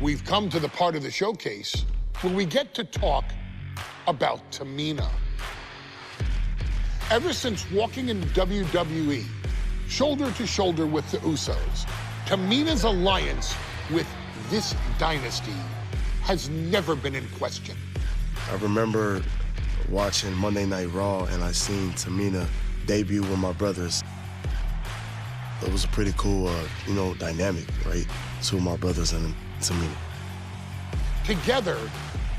we've come to the part of the showcase where we get to talk about Tamina. Ever since walking in WWE, shoulder to shoulder with the Usos, Tamina's alliance with this dynasty has never been in question. I remember watching Monday Night Raw and I seen Tamina debut with my brothers. It was a pretty cool, dynamic, right? Two of my brothers and Tamina. Together,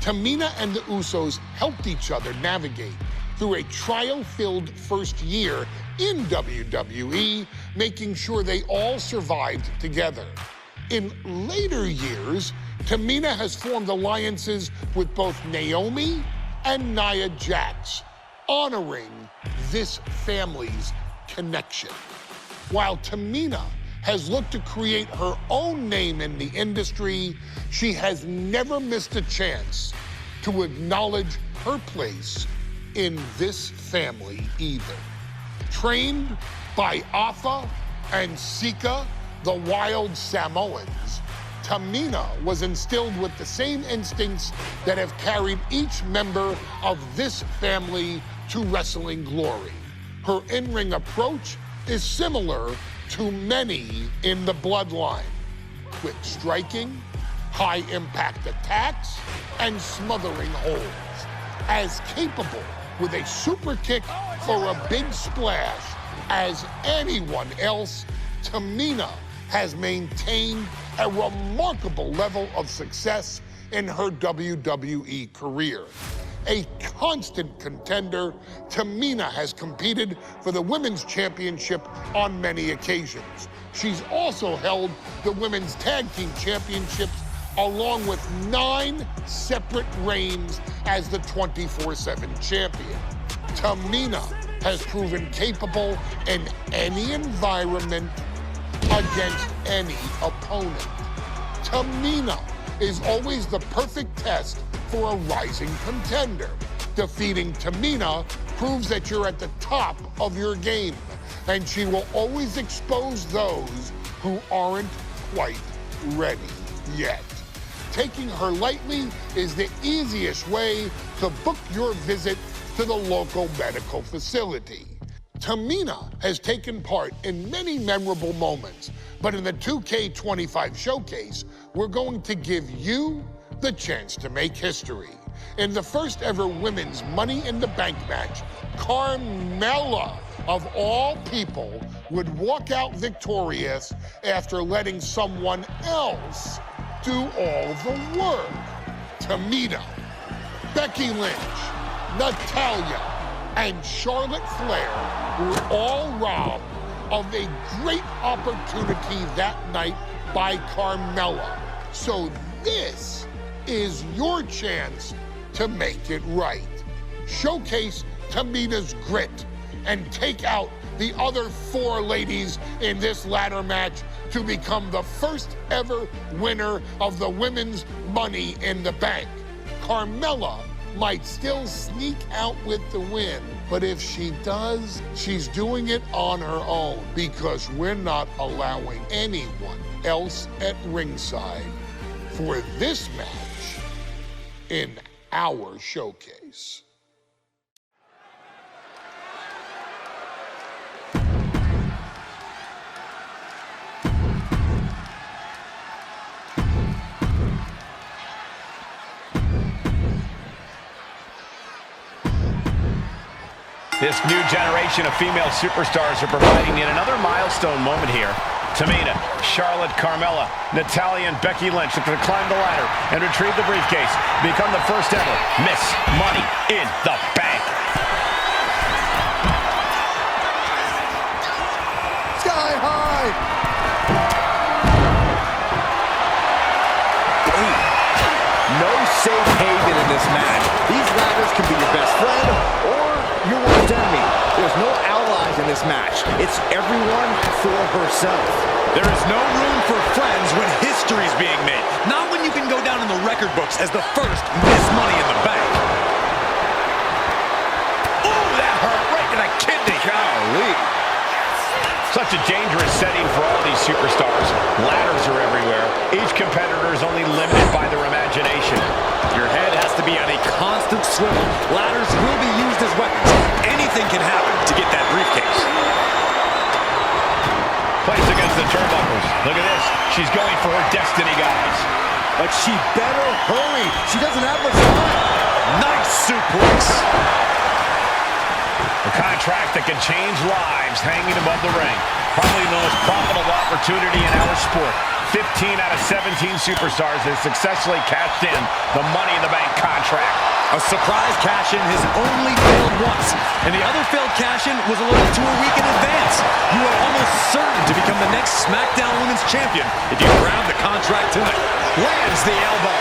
Tamina and the Usos helped each other navigate through a trial-filled first year in WWE, making sure they all survived together. In later years, Tamina has formed alliances with both Naomi and Nia Jax, honoring this family's connection. While Tamina has looked to create her own name in the industry, she has never missed a chance to acknowledge her place in this family either. Trained by Afa and Sika, the wild Samoans, Tamina was instilled with the same instincts that have carried each member of this family to wrestling glory. Her in-ring approach is similar to many in the Bloodline, quick striking, high-impact attacks, and smothering holds. As capable with a super kick or a big splash as anyone else, Tamina has maintained a remarkable level of success in her WWE career. A constant contender, Tamina has competed for the Women's Championship on many occasions. She's also held the Women's Tag Team Championships along with 9 separate reigns as the 24/7 champion. Tamina has proven capable in any environment against any opponent. Tamina is always the perfect test for a rising contender. Defeating Tamina proves that you're at the top of your game, and she will always expose those who aren't quite ready yet. Taking her lightly is the easiest way to book your visit to the local medical facility. Tamina has taken part in many memorable moments, but in the 2K25 showcase, we're going to give you the chance to make history. In the first ever women's Money in the Bank match, Carmella, of all people, would walk out victorious after letting someone else do all the work. Tamina, Becky Lynch, Natalya, and Charlotte Flair were all robbed of a great opportunity that night by Carmella. So this is your chance to make it right. Showcase Tamina's grit and take out the other 4 ladies in this ladder match to become the first ever winner of the Women's Money in the Bank. Carmella might still sneak out with the win, but if she does, she's doing it on her own because we're not allowing anyone else at ringside for this match in our showcase. This new generation of female superstars are providing yet another milestone moment here. Tamina, Charlotte, Carmella, Natalya, and Becky Lynch look to climb the ladder and retrieve the briefcase, become the first ever Miss Money in the Bank. Sky high! No safe haven in this match. These ladders can be your best friend or your worst enemy. There's no allies in this match. It's everyone for herself. There is no room for friends when history's being made. Not when you can go down in the record books as the first Miss Money in the Bank. Ooh, that hurt right to the kidney. Golly. Such a dangerous setting for all these superstars. Ladders are everywhere. Each competitor is only limited by their imagination. Your head has to be on a constant swivel. Ladders will be used as weapons. Anything can happen to get that briefcase. Placed against the turnbuckles. Look at this. She's going for her destiny, guys. But she better hurry. She doesn't have much time. Nice suplex. A contract that can change lives hanging above the ring. Probably the most profitable opportunity in our sport. 15 out of 17 superstars have successfully cashed in the Money in the Bank contract. A surprise cash-in has only failed once, and the other failed cash-in was a little too a week in advance. You are almost certain to become the next SmackDown Women's Champion if you grab the contract tonight. Lands the elbow.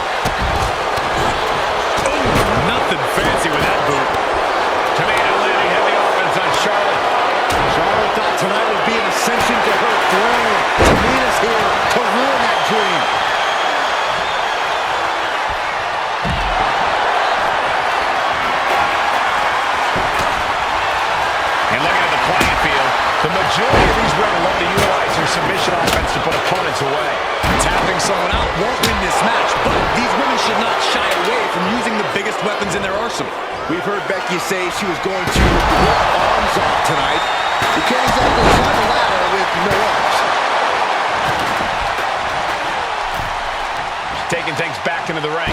Oh, nothing fancy with that boot. Tamina landing heavy offense on Charlotte. Charlotte thought tonight would be an ascension to her throne. Tamina's here to ruin that dream. And looking at the playing field, the majority of these women love to utilize their submission offense to put opponents away. Tapping someone out won't win this match, but these women should not shy away from using the biggest weapons in their arsenal. We've heard Becky say she was going to rip arms off tonight. You can't exactly climb a ladder with no arms. She's taking things back into the ring.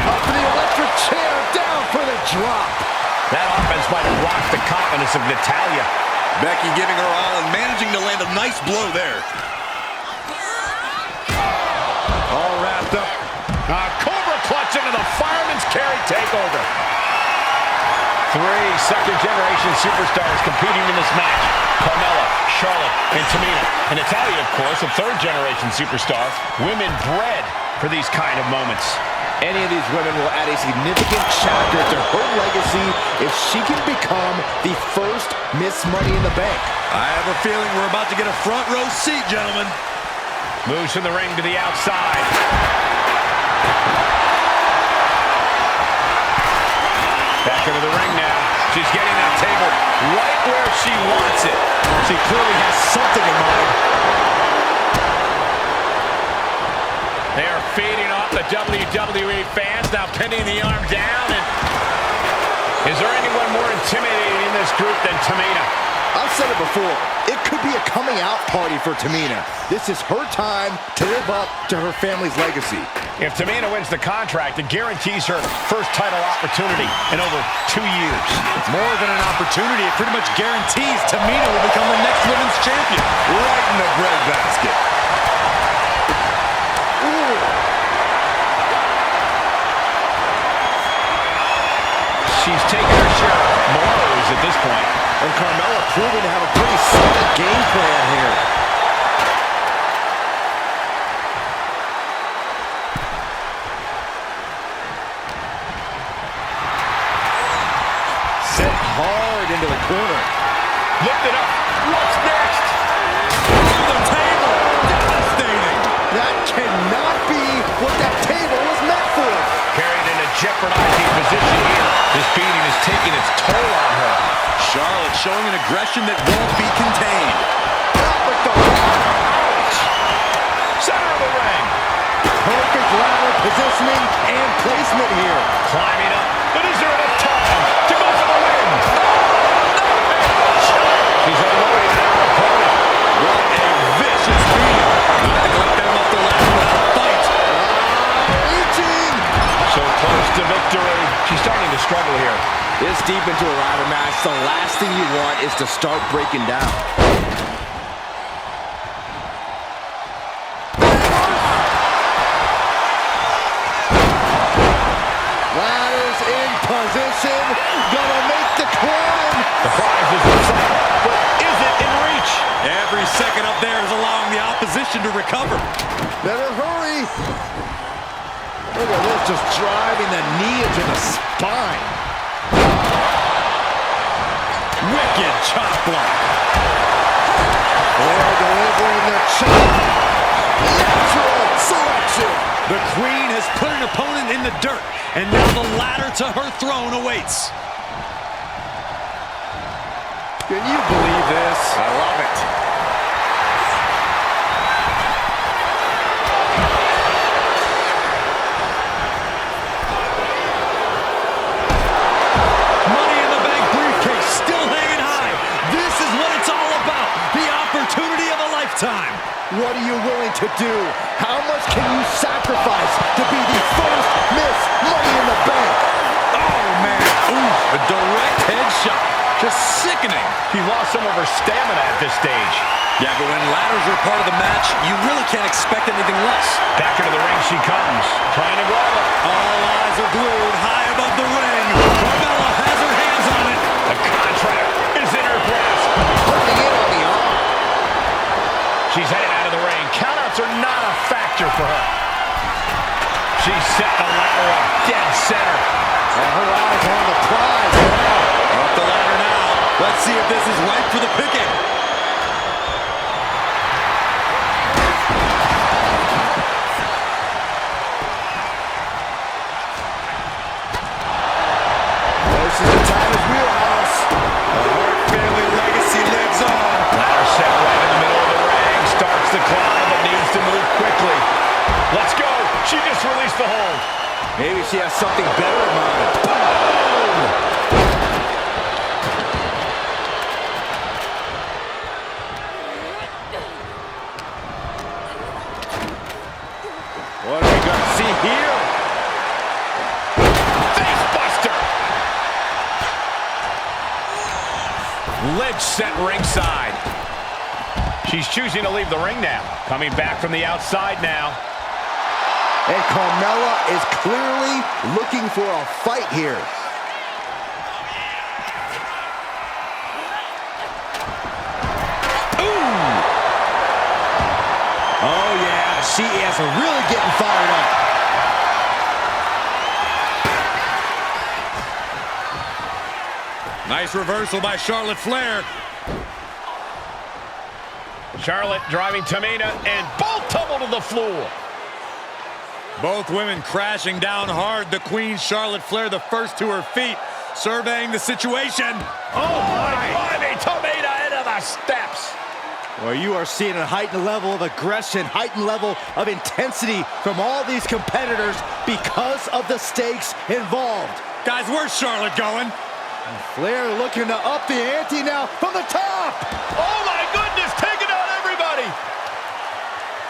Up to the electric chair, down for the drop. That offense might have rocked the confidence of Natalya. Becky giving her all and managing to land a nice blow there. All wrapped up. Cobra clutch into the fireman's carry takeover. 3 second-generation superstars competing in this match. Carmella, Charlotte, and Tamina. And Natalya, of course, a third-generation superstar. Women bred for these kind of moments. Any of these women will add a significant chapter to her legacy if she can become the first Miss Money in the Bank. I have a feeling we're about to get a front row seat, gentlemen. Moves from the ring to the outside. Back into the ring now. She's getting that table right where she wants it. She clearly has something in mind. They are feeding off the WWE fans, now pinning the arm down. And is there anyone more intimidating in this group than Tamina? I've said it before, it could be a coming out party for Tamina. This is her time to live up to her family's legacy. If Tamina wins the contract, it guarantees her first title opportunity in over 2 years. More than an opportunity, it pretty much guarantees Tamina will become the next women's champion. Right in the breadbasket. She's taking her share of blows at this point. And Carmella proving to have a pretty solid game plan here. Set hard into the corner. Lift it up. What's next? On the table. Devastating. That cannot be what that table was meant for. Carried in a jeopardizing position here. This beating is taking its toll on her. Charlotte showing an aggression that won't be contained. Ouch! Center of the ring. Perfect ladder positioning and placement here. Climbing up. But is there enough time to go for the win? She's unloading her opponent. What a vicious beating. Not to let them off the ladder without a fight. Reaching. So close to victory. She's starting to struggle here. This deep into a ladder match, the last thing you want is to start breaking down. Ladders in position, gonna make the climb. The prize is inside, but is it in reach? Every second up there is allowing the opposition to recover. Better hurry. Look at this, just driving the knee into the spine. Wicked chop block. They're delivering the chop. Natural selection. The Queen has put an opponent in the dirt, and now the ladder to her throne awaits. Can you believe this? I love it. Money in the Bank briefcase still hanging high. This is what it's all about. The opportunity of a lifetime. What are you willing to do? How much can you sacrifice to be the first Miss Money in the Bank? Oh, man. Ooh, a direct headshot. Just sickening. He lost some of her stamina at this stage. Yeah, but when ladders are part of the match, you really can't expect anything less. Back into the ring she comes, trying to grab it. All eyes are glued high above the ring. Carmella has her hands on it. The contract is in her grasp. Putting it on the arm. She's headed out of the ring. Countouts are not a factor for her. She's set the ladder up dead center. And her eyes are on the prize now. Up the ladder now. Let's see if this is ripe for the picking. This is the time of wheelhouse. The Hart family legacy lives on. Ladder set right in the middle of the ring. Starts to climb, but needs to move quickly. Let's go. She just released the hold. Maybe she has something better in mind. What are we going to see here? Face buster. Ledge set ringside. She's choosing to leave the ring now. Coming back from the outside now. And Carmella is clearly looking for a fight here. Ooh! Oh, yeah, she is really getting fired up. Nice reversal by Charlotte Flair. Charlotte driving Tamina, and both tumble to the floor. Both women crashing down hard. The Queen, Charlotte Flair, the first to her feet, surveying the situation. Oh, my God, Tamina into the steps. Well, you are seeing a heightened level of aggression, heightened level of intensity from all these competitors because of the stakes involved. Guys, where's Charlotte going? Flair looking to up the ante now from the top. Oh, my goodness, taking out everybody.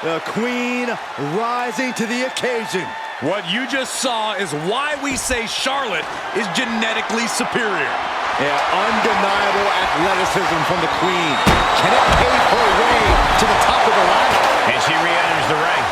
The Queen rising to the occasion. What you just saw is why we say Charlotte is genetically superior. Yeah, undeniable athleticism from the Queen. Can it pave her way to the top of the ladder? And she re-enters the ring.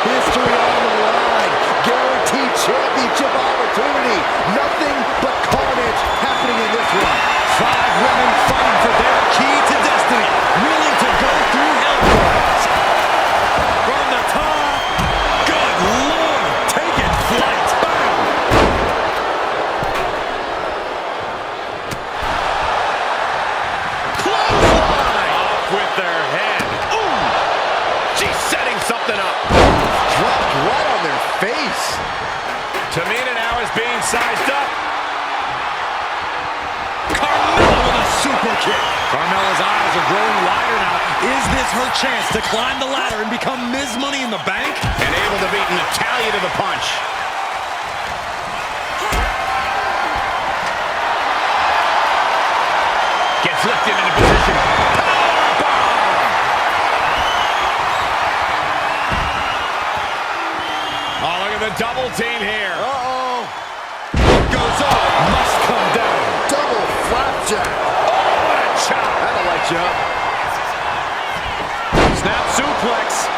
History on the line. Guaranteed championship opportunity. Nothing but carnage happening in this one. 5 women fighting for their key to destiny. Willing to go through hell for it. From the top. Good Lord. Taking flight. Bam. Clothesline. Off with their head. Ooh. She's setting something up. Dropped right on their face. Tamina now is being sized up. Carmella with a super kick. Carmella's eyes are growing wider now. Is this her chance to climb the ladder and become Ms. Money in the Bank? And able to beat Natalya to the punch. Gets lifted into position. Oh, look at the double team here. Uh-oh. Goes up. Must come down. Double flapjack. Oh, what a chop. That'll light you up. Snap suplex.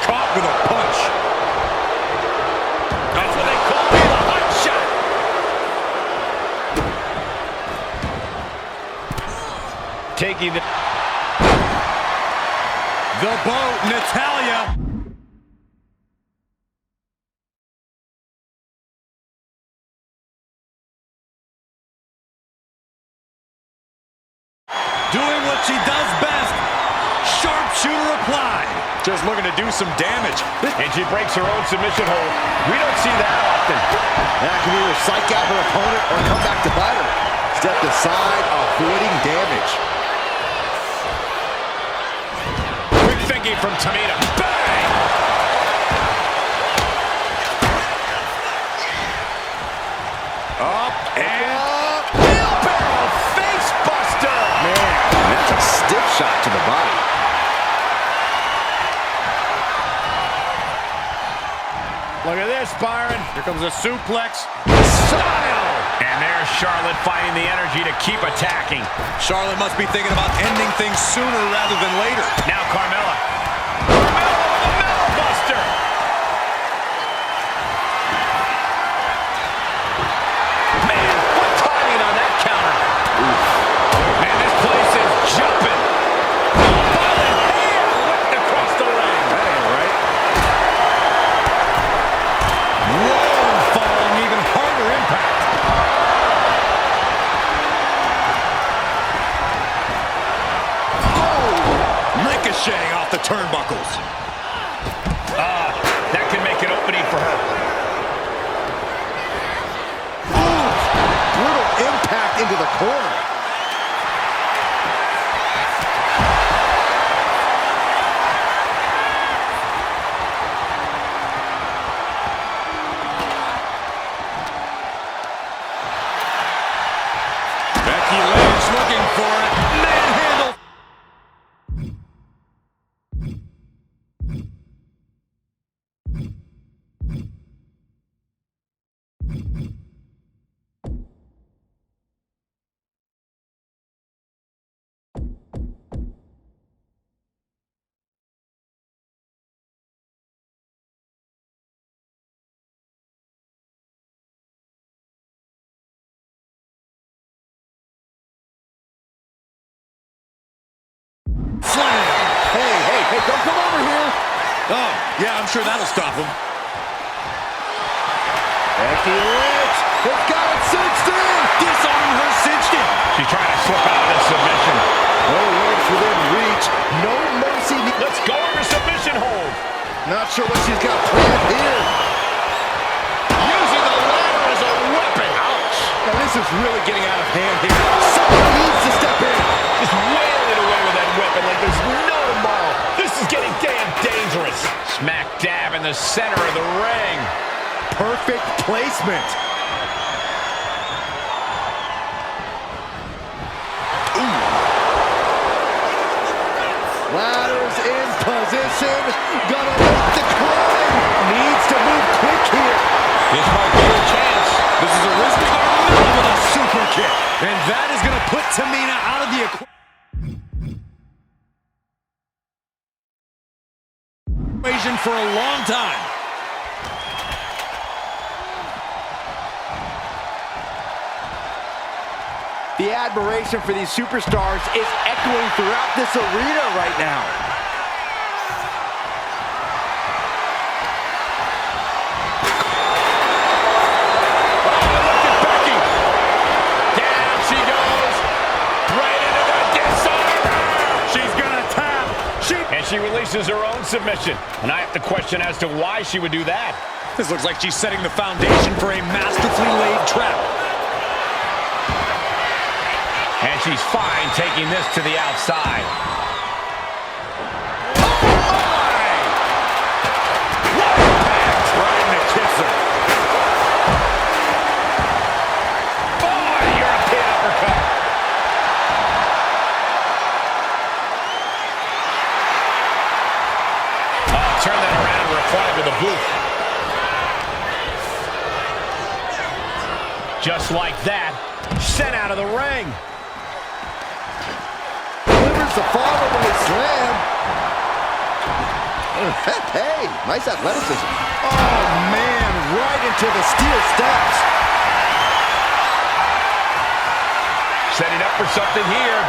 Caught with a punch. That's what they call me, the hot shot. Taking the The boat, Natalya. doing what she does best. Sharpshooter applied. Just looking to do some damage. And she breaks her own submission hold. We don't see that often. That can either psych out her opponent or come back to bite her. Step aside, avoiding damage. Quick thinking from Tamina. Bang! Up and wheelbarrow face buster! Man, that's a stiff shot to the body. Look at this, Byron. here comes a suplex. Style! And there's Charlotte finding the energy to keep attacking. Charlotte must be thinking about ending things sooner rather than later. Now Carmella. Carmella with a Mel Buster! Man, what timing on that counter. Oof. Man, this place is jumping. Whipped across the ring. That ain't right. Whoa, following even harder impact. Ricocheting off the turnbuckles. That can make an opening for her. Brutal impact into the corner. Becky Lynch looking for it. Manhandle. Slam. Hey, don't come over here. Oh, yeah, I'm sure that'll stop him. Becky Lynch has got it cinched in. Disarm her cinched in. She's trying to slip out of this submission. No legs within reach. No mercy. Let's go over submission hold. Not sure what she's got planned here. Using the ladder as a weapon. Ouch. Now this is really getting out of hand here. Someone needs to step in. Just wailing away with that weapon like there's no tomorrow. This is getting damn dangerous. Smack dab in the center of the ring. Perfect placement. Ooh. Ladders in position. Gonna make the climb. Needs to move quick here. This might be a chance. This is a risk. Carmella with a super kick. And that is going to put Tamina out of the equation for a long time. The admiration for these superstars is echoing throughout this arena right now. She releases her own submission. And I have to question as to why she would do that. This looks like she's setting the foundation for a masterfully laid trap. And she's fine taking this to the outside. Oh my! What impact! Right in the kisser. Oh, European uppercut. Turn that around and reply to the boot. Just like that, sent out of the ring. Delivers the follow-away slam. Hey, nice athleticism. Oh, man, right into the steel steps. Setting up for something here.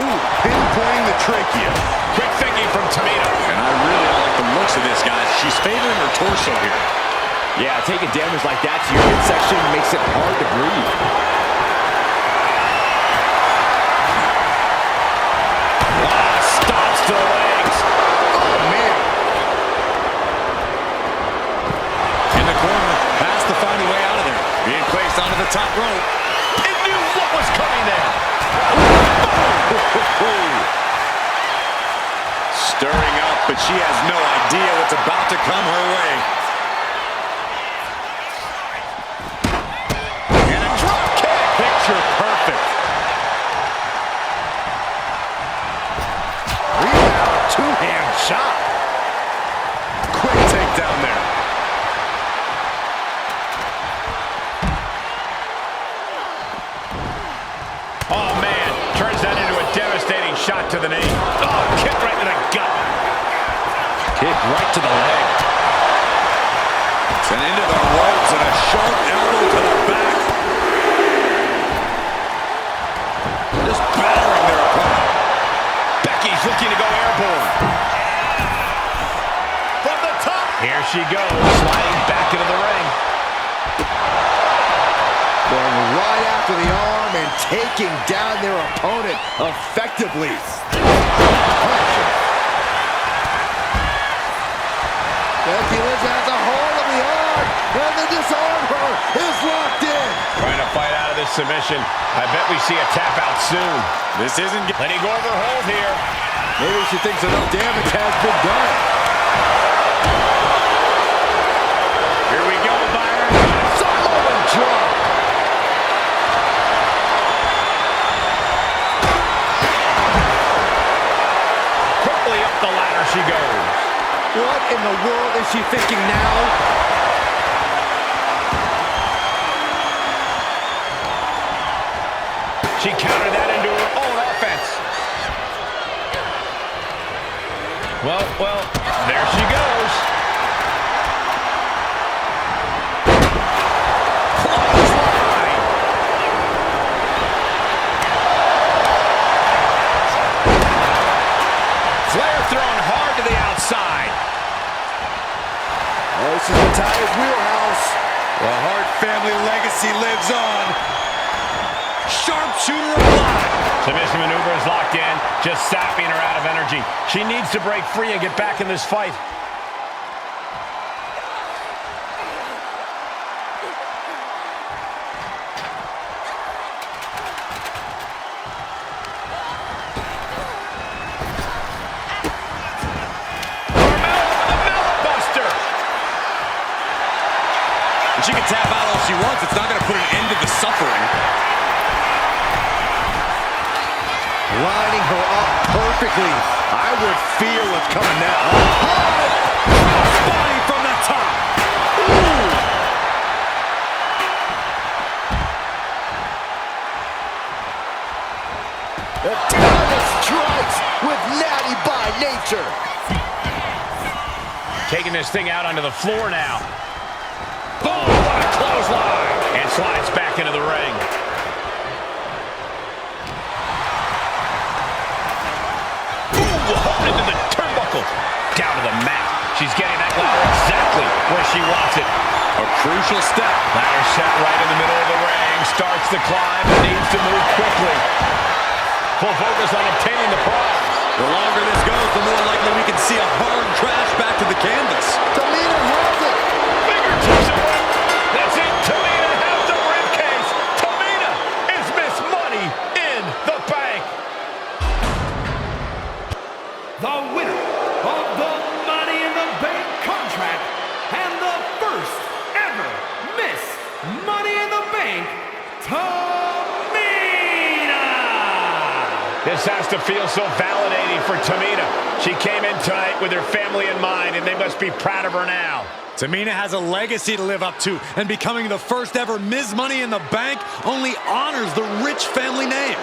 Ooh, pinpointing the trachea. Quick thinking from Tamina. And I really like the looks of this, guys. She's favoring her torso here. Yeah, taking damage like that to your midsection makes it hard to breathe. but she has no idea what's about to come her way. And a drop kick. Picture perfect. Rebound, two-hand shot. Quick takedown there. Oh, man. Turns that into a devastating shot to the knee. Oh, kick right to the gut. Kick right to the leg. And into the ropes and a sharp elbow to the back. Just battering their opponent. Becky's looking to go airborne. From the top. Here she goes, sliding back into the ring. Going right after the arm and taking down their opponent effectively. Becky Lynch has a hold of the arm, and the disarm her is locked in. Trying to fight out of this submission. I bet we see a tap out soon. This isn't Letting go of her hold here. Maybe she thinks enough damage has been done. Here we go, Byron. Samoan drop. Quickly up the ladder she goes. What in the world is she thinking now? She countered that into her own offense. Well, there she goes. Clothesline. Flair thrown hard to the outside. Oh, this is Natalya's wheelhouse. The Hart family legacy lives on. Sharpshooter applied. Submission maneuver is locked in, just sapping her out of energy. She needs to break free and get back in this fight. She can tap out all she wants. It's not going to put an end to the suffering. Lining her up perfectly. I would feel what's coming now. Crossbody from the top. Ooh. The Thomas strikes with natty by nature. Taking this thing out onto the floor now. Boom! What a clothesline! And slides back into the ring. Ooh, hooked into the turnbuckle. Down to the mat. She's getting that ladder exactly where she wants it. A crucial step. Ladder set right in the middle of the ring. Starts the climb and needs to move quickly. Full focus on obtaining the prize. The longer this goes, the more likely we can see a hard crash back to the canvas. Tamina has it. Fingertips away. That's it. Tamina has the briefcase. Tamina is Miss Money in the Bank. The winner of the Money in the Bank contract and the first ever Miss Money in the Bank, Tamina! This has to feel so validating for Tamina. She came in tonight with her family in mind, and they must be proud of her now. Tamina has a legacy to live up to, and becoming the first ever Ms. Money in the Bank only honors the rich family name.